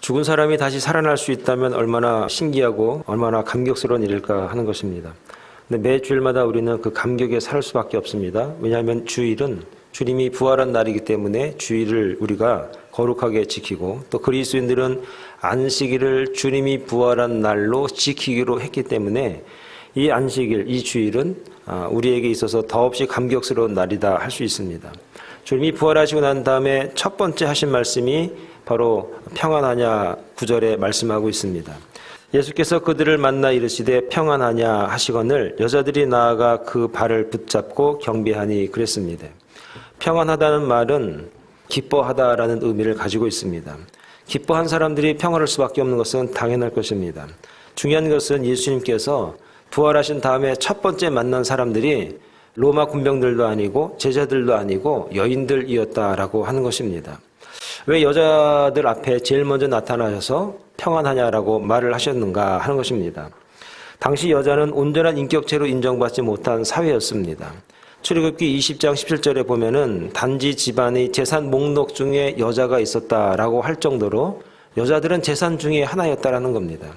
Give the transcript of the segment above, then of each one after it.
죽은 사람이 다시 살아날 수 있다면 얼마나 신기하고 얼마나 감격스러운 일일까 하는 것입니다. 근데 매 주일마다 우리는 그 감격에 살 수밖에 없습니다. 왜냐하면 주일은 주님이 부활한 날이기 때문에 주일을 우리가 거룩하게 지키고, 또 그리스도인들은 안식일을 주님이 부활한 날로 지키기로 했기 때문에 이 안식일, 이 주일은 우리에게 있어서 더없이 감격스러운 날이다 할 수 있습니다. 주님이 부활하시고 난 다음에 첫 번째 하신 말씀이 바로 평안하냐 9절에 말씀하고 있습니다. 예수께서 그들을 만나 이르시되 평안하냐 하시거늘 여자들이 나아가 그 발을 붙잡고 경배하니 그랬습니다. 평안하다는 말은 기뻐하다라는 의미를 가지고 있습니다. 기뻐한 사람들이 평안할 수밖에 없는 것은 당연할 것입니다. 중요한 것은 예수님께서 부활하신 다음에 첫 번째 만난 사람들이 로마 군병들도 아니고 제자들도 아니고 여인들이었다라고 하는 것입니다. 왜 여자들 앞에 제일 먼저 나타나셔서 평안하냐라고 말을 하셨는가 하는 것입니다. 당시 여자는 온전한 인격체로 인정받지 못한 사회였습니다. 출애굽기 20장 17절에 보면은 단지 집안의 재산 목록 중에 여자가 있었다라고 할 정도로 여자들은 재산 중에 하나였다라는 겁니다.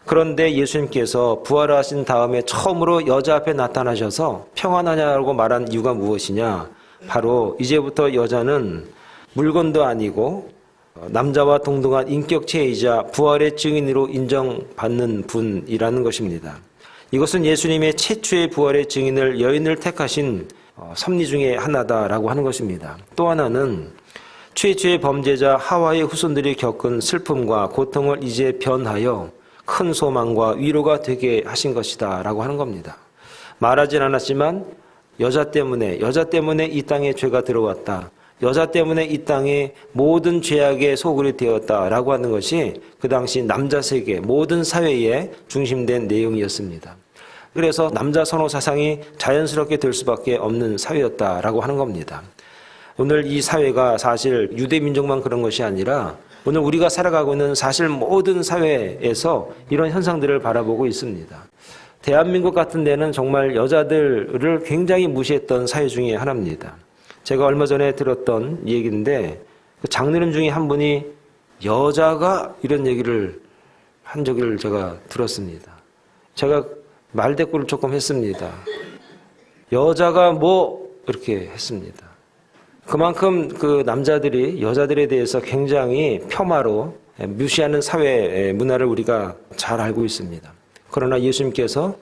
그런데 예수님께서 부활하신 다음에 처음으로 여자 앞에 나타나셔서 평안하냐고 말한 이유가 무엇이냐? 바로 이제부터 여자는 물건도 아니고 남자와 동등한 인격체이자 부활의 증인으로 인정받는 분이라는 것입니다. 이것은 예수님의 최초의 부활의 증인을 여인을 택하신 섭리 중에 하나다라고 하는 것입니다. 또 하나는 최초의 범죄자 하와의 후손들이 겪은 슬픔과 고통을 이제 변하여 큰 소망과 위로가 되게 하신 것이다 라고 하는 겁니다. 말하진 않았지만 여자 때문에 이 땅에 죄가 들어왔다. 여자 때문에 이 땅에 모든 죄악의 소굴이 되었다라고 하는 것이 그 당시 남자 세계 모든 사회에 중심된 내용이었습니다. 그래서 남자 선호 사상이 자연스럽게 될 수밖에 없는 사회였다라고 하는 겁니다. 오늘 이 사회가 사실 유대 민족만 그런 것이 아니라 오늘 우리가 살아가고 있는 사실 모든 사회에서 이런 현상들을 바라보고 있습니다. 대한민국 같은 데는 정말 여자들을 굉장히 무시했던 사회 중에 하나입니다. 제가 얼마 전에 들었던 얘기인데 그 장로님 중에 한 분이 여자가 이런 얘기를 한 적을 제가 들었습니다. 제가 말대꾸를 조금 했습니다. 여자가 뭐 이렇게 했습니다. 그만큼 그 남자들이 여자들에 대해서 굉장히 폄하로 무시하는 사회 문화를 우리가 잘 알고 있습니다. 그러나 예수님께서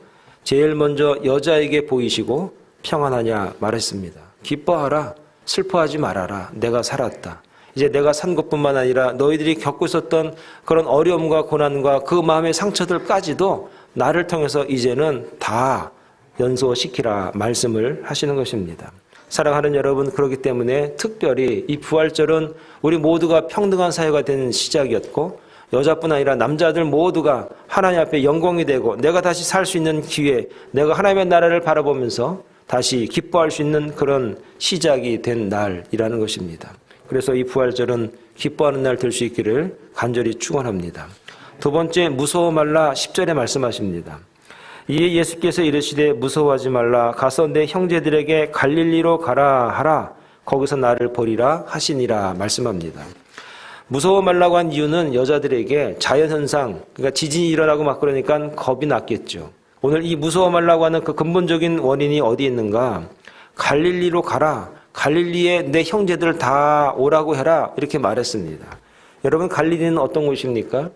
제일 먼저 여자에게 보이시고 평안하냐 말했습니다. 기뻐하라, 슬퍼하지 말아라. 내가 살았다. 이제 내가 산 것뿐만 아니라 너희들이 겪고 있었던 그런 어려움과 고난과 그 마음의 상처들까지도 나를 통해서 이제는 다 연소시키라 말씀을 하시는 것입니다. 사랑하는 여러분, 그렇기 때문에 특별히 이 부활절은 우리 모두가 평등한 사회가 된 시작이었고 여자뿐 아니라 남자들 모두가 하나님 앞에 영광이 되고 내가 다시 살 수 있는 기회, 내가 하나님의 나라를 바라보면서 다시 기뻐할 수 있는 그런 시작이 된 날이라는 것입니다. 그래서 이 부활절은 기뻐하는 날 될 수 있기를 간절히 축원합니다. 두 번째, 무서워 말라 10절에 말씀하십니다. 이에 예수께서 이르시되 무서워하지 말라. 가서 내 형제들에게 갈릴리로 가라 하라. 거기서 나를 보리라 하시니라 말씀합니다. 무서워 말라고 한 이유는 여자들에게 자연현상, 그러니까 지진이 일어나고 막 그러니까 겁이 났겠죠. 오늘 이 무서워 말라고 하는 그 근본적인 원인이 어디 있는가? 갈릴리로 가라. 갈릴리에 내 형제들 다 오라고 해라. 이렇게 말했습니다. 여러분, 갈릴리는 어떤 곳입니까?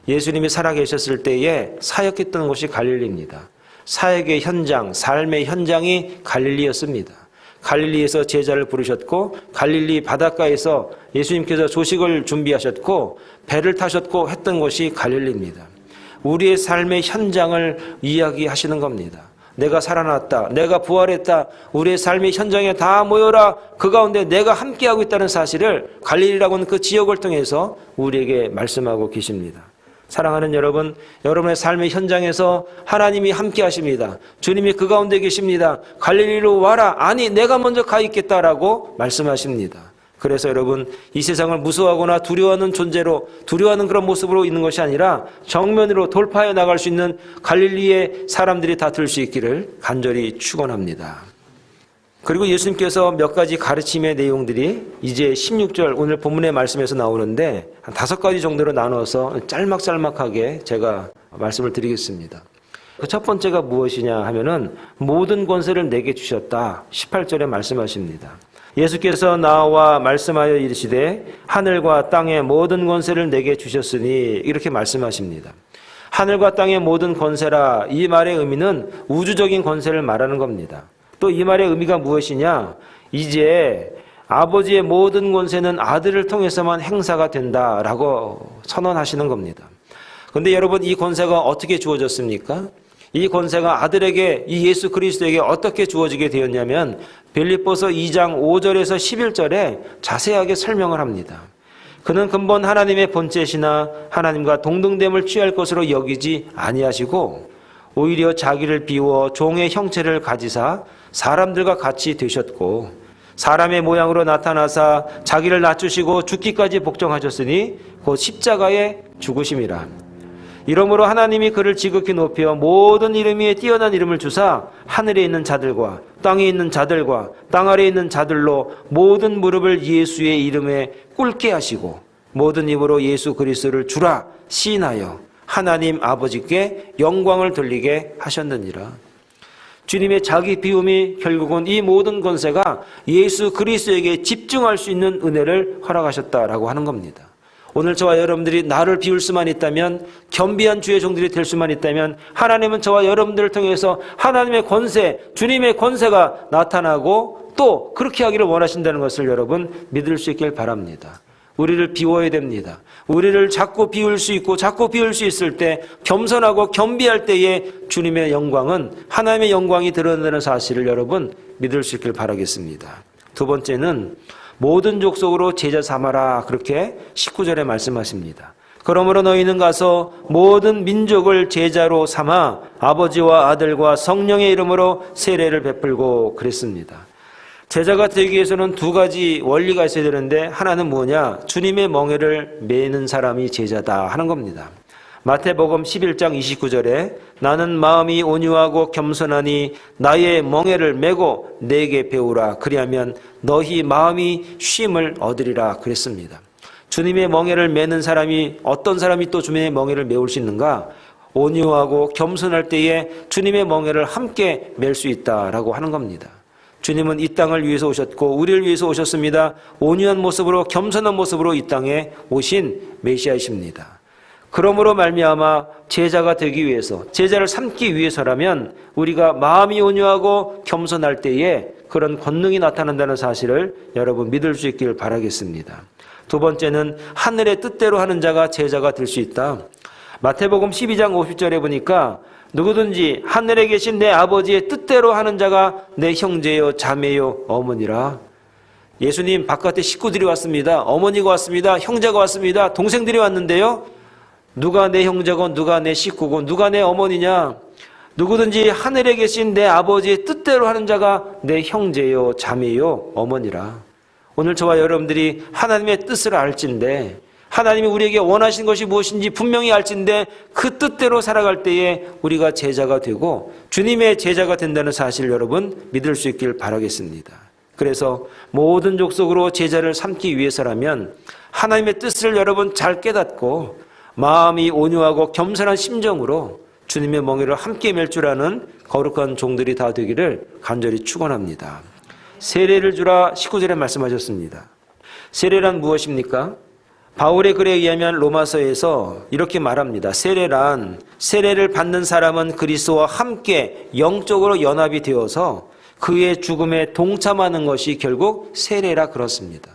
예수님이 살아계셨을 때에 사역했던 곳이 갈릴리입니다. 사역의 현장, 삶의 현장이 갈릴리였습니다. 갈릴리에서 제자를 부르셨고 갈릴리 바닷가에서 예수님께서 조식을 준비하셨고 배를 타셨고 했던 곳이 갈릴리입니다. 우리의 삶의 현장을 이야기하시는 겁니다. 내가 살아났다. 내가 부활했다. 우리의 삶의 현장에 다 모여라. 그 가운데 내가 함께하고 있다는 사실을 갈릴리라고 하는 그 지역을 통해서 우리에게 말씀하고 계십니다. 사랑하는 여러분, 여러분의 삶의 현장에서 하나님이 함께 하십니다. 주님이 그 가운데 계십니다. 갈릴리로 와라. 아니, 내가 먼저 가 있겠다라고 말씀하십니다. 그래서 여러분, 이 세상을 무서워하거나 두려워하는 존재로, 두려워하는 그런 모습으로 있는 것이 아니라 정면으로 돌파해 나갈 수 있는 갈릴리의 사람들이 다 될 수 있기를 간절히 축원합니다. 그리고 예수님께서 몇 가지 가르침의 내용들이 이제 16절 오늘 본문의 말씀에서 나오는데 한 5가지 정도로 나눠서 짤막짤막하게 제가 말씀을 드리겠습니다. 그 첫 번째가 무엇이냐 하면은 모든 권세를 내게 주셨다. 18절에 말씀하십니다. 예수께서 나와 말씀하여 이르시되 하늘과 땅의 모든 권세를 내게 주셨으니 이렇게 말씀하십니다. 하늘과 땅의 모든 권세라, 이 말의 의미는 우주적인 권세를 말하는 겁니다. 또 이 말의 의미가 무엇이냐? 이제 아버지의 모든 권세는 아들을 통해서만 행사가 된다라고 선언하시는 겁니다. 그런데 여러분, 이 권세가 어떻게 주어졌습니까? 이 권세가 아들에게, 이 예수 그리스도에게 어떻게 주어지게 되었냐면 빌립보서 2장 5절에서 11절에 자세하게 설명을 합니다. 그는 근본 하나님의 본체시나 하나님과 동등됨을 취할 것으로 여기지 아니하시고 오히려 자기를 비워 종의 형체를 가지사 사람들과 같이 되셨고 사람의 모양으로 나타나사 자기를 낮추시고 죽기까지 복종하셨으니 곧 십자가에 죽으심이라. 이러므로 하나님이 그를 지극히 높여 모든 이름 위에 뛰어난 이름을 주사 하늘에 있는 자들과 땅에 있는 자들과 땅 아래에 있는 자들로 모든 무릎을 예수의 이름에 꿇게 하시고 모든 입으로 예수 그리스도를 주라 시인하여 하나님 아버지께 영광을 돌리게 하셨느니라. 주님의 자기 비움이 결국은 이 모든 권세가 예수 그리스도에게 집중할 수 있는 은혜를 허락하셨다라고 하는 겁니다. 오늘 저와 여러분들이 나를 비울 수만 있다면, 겸비한 주의 종들이 될 수만 있다면 하나님은 저와 여러분들을 통해서 하나님의 권세, 주님의 권세가 나타나고 또 그렇게 하기를 원하신다는 것을 여러분 믿을 수 있길 바랍니다. 우리를 비워야 됩니다. 우리를 자꾸 비울 수 있고 자꾸 비울 수 있을 때, 겸손하고 겸비할 때에 주님의 영광은, 하나님의 영광이 드러나는 사실을 여러분 믿을 수 있길 바라겠습니다. 두 번째는 모든 족속으로 제자 삼아라, 그렇게 19절에 말씀하십니다. 그러므로 너희는 가서 모든 민족을 제자로 삼아 아버지와 아들과 성령의 이름으로 세례를 베풀고 그랬습니다. 제자가 되기 위해서는 두 가지 원리가 있어야 되는데, 하나는 뭐냐? 주님의 멍에를 메는 사람이 제자다 하는 겁니다. 마태복음 11장 29절에 나는 마음이 온유하고 겸손하니 나의 멍에를 메고 내게 배우라, 그리하면 너희 마음이 쉼을 얻으리라 그랬습니다. 주님의 멍에를 메는 사람이, 어떤 사람이 또 주님의 멍에를 메울 수 있는가? 온유하고 겸손할 때에 주님의 멍에를 함께 멜 수 있다라고 하는 겁니다. 주님은 이 땅을 위해서 오셨고 우리를 위해서 오셨습니다. 온유한 모습으로, 겸손한 모습으로 이 땅에 오신 메시아이십니다. 그러므로 말미암아 제자가 되기 위해서, 제자를 삼기 위해서라면 우리가 마음이 온유하고 겸손할 때에 그런 권능이 나타난다는 사실을 여러분 믿을 수 있기를 바라겠습니다. 두 번째는 하늘의 뜻대로 하는 자가 제자가 될 수 있다. 마태복음 12장 50절에 보니까 누구든지 하늘에 계신 내 아버지의 뜻대로 하는 자가 내 형제요 자매요 어머니라. 예수님 바깥에 식구들이 왔습니다. 어머니가 왔습니다. 형제가 왔습니다. 동생들이 왔는데요, 누가 내 형제고 누가 내 식구고 누가 내 어머니냐? 누구든지 하늘에 계신 내 아버지의 뜻대로 하는 자가 내 형제요 자매요 어머니라. 오늘 저와 여러분들이 하나님의 뜻을 알진데, 하나님이 우리에게 원하신 것이 무엇인지 분명히 알진데 그 뜻대로 살아갈 때에 우리가 제자가 되고 주님의 제자가 된다는 사실을 여러분 믿을 수 있길 바라겠습니다. 그래서 모든 족속으로 제자를 삼기 위해서라면 하나님의 뜻을 여러분 잘 깨닫고 마음이 온유하고 겸손한 심정으로 주님의 멍에를 함께 맬 줄 아는 거룩한 종들이 다 되기를 간절히 축원합니다. 세례를 주라 19절에 말씀하셨습니다. 세례란 무엇입니까? 바울의 글에 의하면 로마서에서 이렇게 말합니다. 세례란, 세례를 받는 사람은 그리스도와 함께 영적으로 연합이 되어서 그의 죽음에 동참하는 것이 결국 세례라 그렇습니다.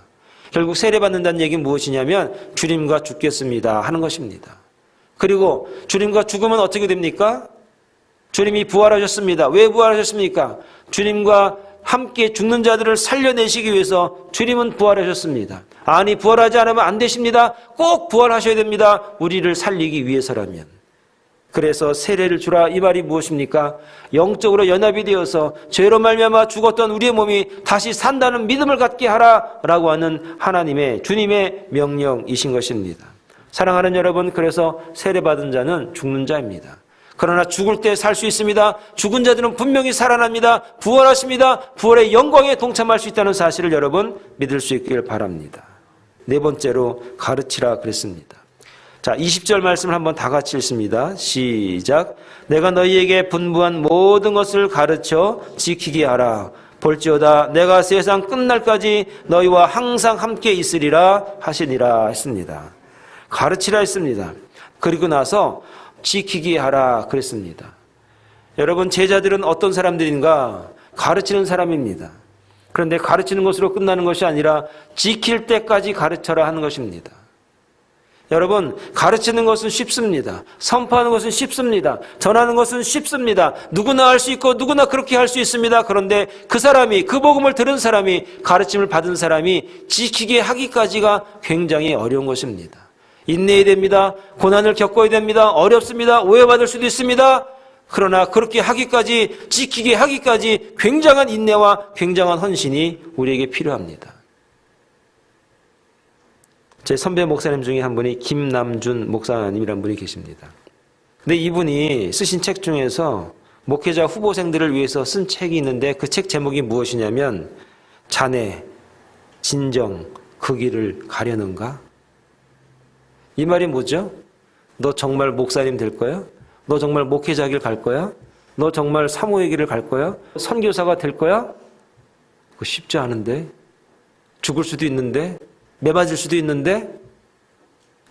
결국 세례받는다는 얘기는 무엇이냐면 주님과 죽겠습니다 하는 것입니다. 그리고 주님과 죽으면 어떻게 됩니까? 주님이 부활하셨습니다. 왜 부활하셨습니까? 주님과 함께 죽는 자들을 살려내시기 위해서 주님은 부활하셨습니다. 아니, 부활하지 않으면 안 되십니다. 꼭 부활하셔야 됩니다. 우리를 살리기 위해서라면. 그래서 세례를 주라, 이 말이 무엇입니까? 영적으로 연합이 되어서 죄로 말미암아 죽었던 우리의 몸이 다시 산다는 믿음을 갖게 하라라고 하는 하나님의, 주님의 명령이신 것입니다. 사랑하는 여러분, 그래서 세례받은 자는 죽는 자입니다. 그러나 죽을 때 살 수 있습니다. 죽은 자들은 분명히 살아납니다. 부활하십니다. 부활의 영광에 동참할 수 있다는 사실을 여러분 믿을 수 있길 바랍니다. 네 번째로 가르치라 그랬습니다. 자, 20절 말씀을 한번 다 같이 읽습니다. 시작. 내가 너희에게 분부한 모든 것을 가르쳐 지키게 하라. 볼지어다 내가 세상 끝날까지 너희와 항상 함께 있으리라 하시니라 했습니다. 가르치라 했습니다. 그리고 나서 지키게 하라 그랬습니다. 여러분, 제자들은 어떤 사람들인가? 가르치는 사람입니다. 그런데 가르치는 것으로 끝나는 것이 아니라 지킬 때까지 가르쳐라 하는 것입니다. 여러분, 가르치는 것은 쉽습니다. 선포하는 것은 쉽습니다. 전하는 것은 쉽습니다. 누구나 할 수 있고 누구나 그렇게 할 수 있습니다. 그런데 그 사람이, 그 복음을 들은 사람이, 가르침을 받은 사람이 지키게 하기까지가 굉장히 어려운 것입니다. 인내해야 됩니다. 고난을 겪어야 됩니다. 어렵습니다. 오해받을 수도 있습니다. 그러나 그렇게 하기까지, 지키게 하기까지 굉장한 인내와 굉장한 헌신이 우리에게 필요합니다. 제 선배 목사님 중에 한 분이 김남준 목사님이라는 분이 계십니다. 근데 이분이 쓰신 책 중에서 목회자 후보생들을 위해서 쓴 책이 있는데 그 책 제목이 무엇이냐면 자네 진정 그 길을 가려는가? 이 말이 뭐죠? 너 정말 목사님 될 거야? 너 정말 목회자 길 갈 거야? 너 정말 사모의 길을 갈 거야? 선교사가 될 거야? 그거 쉽지 않은데? 죽을 수도 있는데? 매맞을 수도 있는데?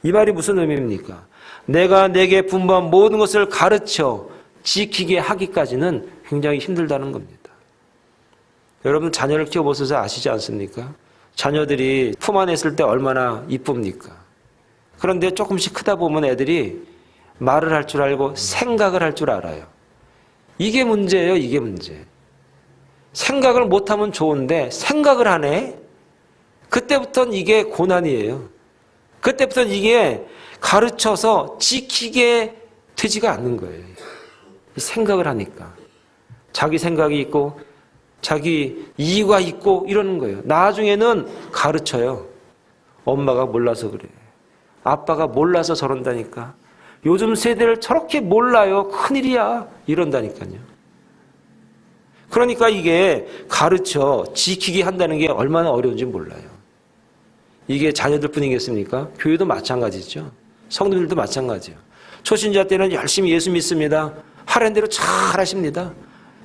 이 말이 무슨 의미입니까? 내가 내게 분부한 모든 것을 가르쳐 지키게 하기까지는 굉장히 힘들다는 겁니다. 여러분, 자녀를 키워보셔서 아시지 않습니까? 자녀들이 품 안에 있을 때 얼마나 이쁩니까? 그런데 조금씩 크다 보면 애들이 말을 할 줄 알고 생각을 할 줄 알아요. 이게 문제예요. 이게 문제. 생각을 못하면 좋은데 생각을 하네? 그때부터는 이게 고난이에요. 그때부터는 이게 가르쳐서 지키게 되지가 않는 거예요. 생각을 하니까. 자기 생각이 있고 자기 이유가 있고 이러는 거예요. 나중에는 가르쳐요. 엄마가 몰라서 그래. 아빠가 몰라서 저런다니까. 요즘 세대를 저렇게 몰라요. 큰일이야. 이런다니까요. 그러니까 이게 가르쳐 지키게 한다는 게 얼마나 어려운지 몰라요. 이게 자녀들 뿐이겠습니까? 교회도 마찬가지죠. 성도들도 마찬가지예요. 초신자 때는 열심히 예수 믿습니다. 하라는 대로 잘 하십니다.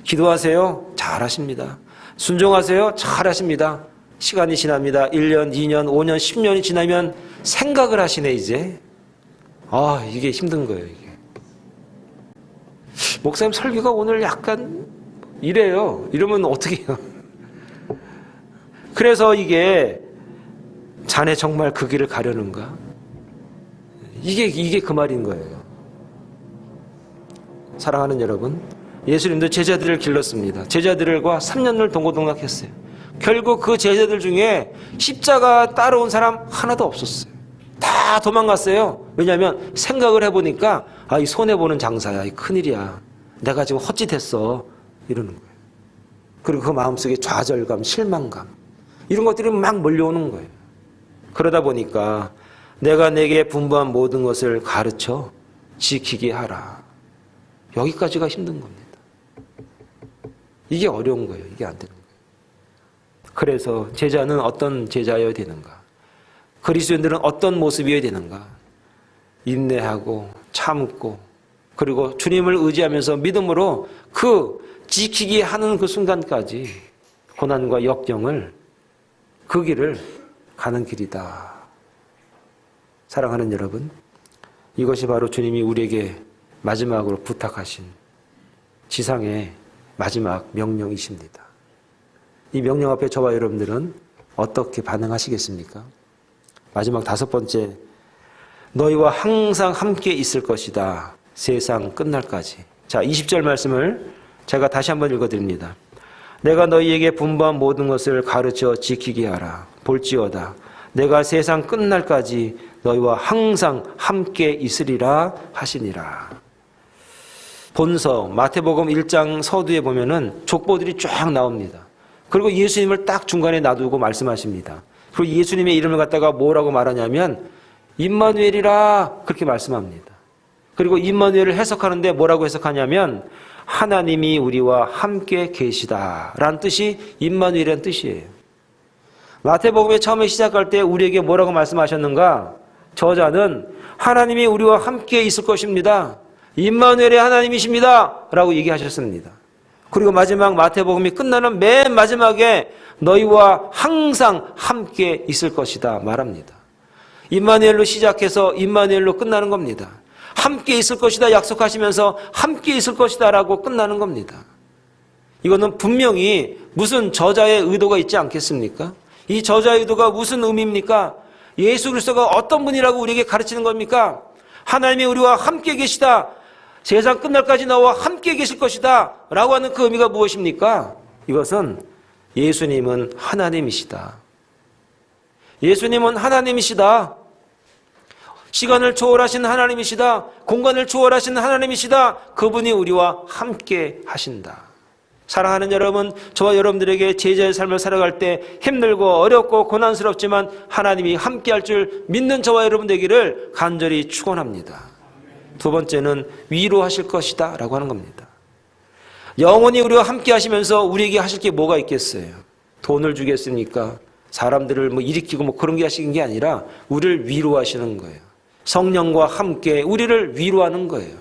기도하세요. 잘 하십니다. 순종하세요. 잘 하십니다. 시간이 지납니다. 1년, 2년, 5년, 10년이 지나면 생각을 하시네 이제. 아, 이게 힘든 거예요. 이게. 목사님 설교가 오늘 약간 이래요. 이러면 어떻게 해요? 그래서 이게 자네 정말 그 길을 가려는가? 이게 그 말인 거예요. 사랑하는 여러분, 예수님도 제자들을 길렀습니다. 제자들과 3년을 동고동락했어요. 결국 그 제자들 중에 십자가 따라온 사람 하나도 없었어요. 다 도망갔어요. 왜냐하면 생각을 해보니까 아, 이 손해보는 장사야. 이 큰일이야. 내가 지금 헛짓했어. 이러는 거예요. 그리고 그 마음속에 좌절감, 실망감 이런 것들이 막 몰려오는 거예요. 그러다 보니까 내가 내게 분부한 모든 것을 가르쳐 지키게 하라. 여기까지가 힘든 겁니다. 이게 어려운 거예요. 이게 안 되는 거예요. 그래서 제자는 어떤 제자여야 되는가? 그리스도인들은 어떤 모습이어야 되는가? 인내하고 참고 그리고 주님을 의지하면서 믿음으로 그 지키게 하는 그 순간까지 고난과 역경을 그 길을 가는 길이다. 사랑하는 여러분, 이것이 바로 주님이 우리에게 마지막으로 부탁하신 지상의 마지막 명령이십니다. 이 명령 앞에 저와 여러분들은 어떻게 반응하시겠습니까? 마지막 5번째, 너희와 항상 함께 있을 것이다. 세상 끝날까지. 자, 20절 말씀을 제가 다시 한번 읽어드립니다. 내가 너희에게 분부한 모든 것을 가르쳐 지키게 하라. 볼지어다 내가 세상 끝날까지 너희와 항상 함께 있으리라 하시니라. 본서 마태복음 1장 서두에 보면은 족보들이 쫙 나옵니다. 그리고 예수님을 딱 중간에 놔두고 말씀하십니다. 그리고 예수님의 이름을 갖다가 뭐라고 말하냐면 임마누엘이라 그렇게 말씀합니다. 그리고 임마누엘을 해석하는데 뭐라고 해석하냐면 하나님이 우리와 함께 계시다라는 뜻이 임마누엘이라는 뜻이에요. 마태복음에 처음에 시작할 때 우리에게 뭐라고 말씀하셨는가? 저자는 하나님이 우리와 함께 있을 것입니다. 임마누엘의 하나님이십니다. 라고 얘기하셨습니다. 그리고 마지막 마태복음이 끝나는 맨 마지막에 너희와 항상 함께 있을 것이다 말합니다. 임마누엘로 시작해서 임마누엘로 끝나는 겁니다. 함께 있을 것이다 약속하시면서 함께 있을 것이다 라고 끝나는 겁니다. 이거는 분명히 무슨 저자의 의도가 있지 않겠습니까? 이 저자의 의도가 무슨 의미입니까? 예수 그리스도가 어떤 분이라고 우리에게 가르치는 겁니까? 하나님이 우리와 함께 계시다. 세상 끝날까지 나와 함께 계실 것이다 라고 하는 그 의미가 무엇입니까? 이것은 예수님은 하나님이시다. 예수님은 하나님이시다. 시간을 초월하신 하나님이시다. 공간을 초월하신 하나님이시다. 그분이 우리와 함께 하신다. 사랑하는 여러분, 저와 여러분들에게 제자의 삶을 살아갈 때 힘들고 어렵고 고난스럽지만 하나님이 함께할 줄 믿는 저와 여러분 되기를 간절히 축원합니다. 두 번째는 위로하실 것이다 라고 하는 겁니다. 영원히 우리와 함께 하시면서 우리에게 하실 게 뭐가 있겠어요? 돈을 주겠습니까? 사람들을 일으키고 그런 게 하시는 게 아니라 우리를 위로하시는 거예요. 성령과 함께 우리를 위로하는 거예요.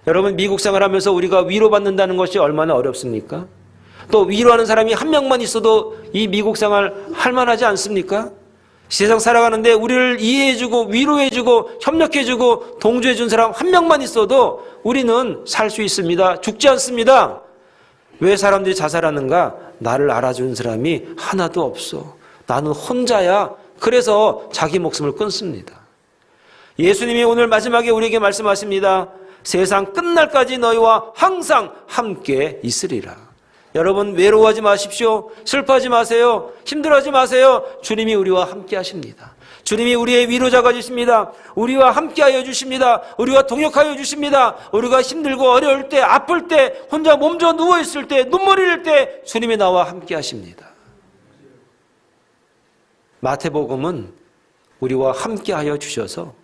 여러분, 미국 생활하면서 우리가 위로받는다는 것이 얼마나 어렵습니까? 또 위로하는 사람이 한 명만 있어도 이 미국 생활 할만하지 않습니까? 세상 살아가는데 우리를 이해해주고 위로해주고 협력해주고 동조해준 사람 한 명만 있어도 우리는 살 수 있습니다. 죽지 않습니다. 왜 사람들이 자살하는가? 나를 알아주는 사람이 하나도 없어. 나는 혼자야. 그래서 자기 목숨을 끊습니다. 예수님이 오늘 마지막에 우리에게 말씀하십니다. 세상 끝날까지 너희와 항상 함께 있으리라. 여러분, 외로워하지 마십시오. 슬퍼하지 마세요. 힘들어하지 마세요. 주님이 우리와 함께 하십니다. 주님이 우리의 위로자가 되십니다. 우리와 함께하여 주십니다. 우리와 동역하여 주십니다. 우리가 힘들고 어려울 때, 아플 때, 혼자 몸져 누워있을 때, 눈물이 흘릴 때 주님이 나와 함께 하십니다. 마태복음은 우리와 함께하여 주셔서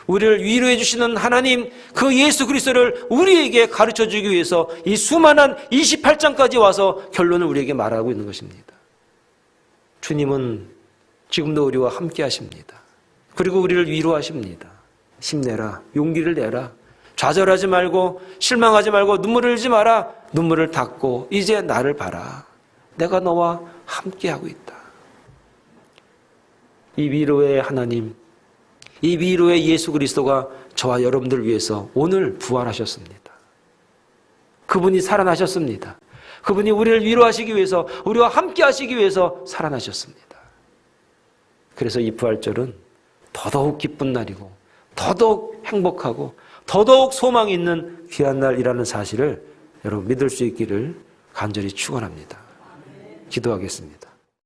우리를 위로해 주시는 하나님, 그 예수 그리스도를 우리에게 가르쳐주기 위해서 이 수많은 28장까지 와서 결론을 우리에게 말하고 있는 것입니다. 주님은 지금도 우리와 함께 하십니다. 그리고 우리를 위로하십니다. 힘내라, 용기를 내라, 좌절하지 말고 실망하지 말고 눈물을 흘리지 마라. 눈물을 닦고 이제 나를 봐라. 내가 너와 함께하고 있다. 이 위로의 하나님, 이 위로의 예수 그리스도가 저와 여러분들을 위해서 오늘 부활하셨습니다. 그분이 살아나셨습니다. 그분이 우리를 위로하시기 위해서, 우리와 함께 하시기 위해서 살아나셨습니다. 그래서 이 부활절은 더더욱 기쁜 날이고 더더욱 행복하고 더더욱 소망이 있는 귀한 날이라는 사실을 여러분 믿을 수 있기를 간절히 축원합니다. 기도하겠습니다.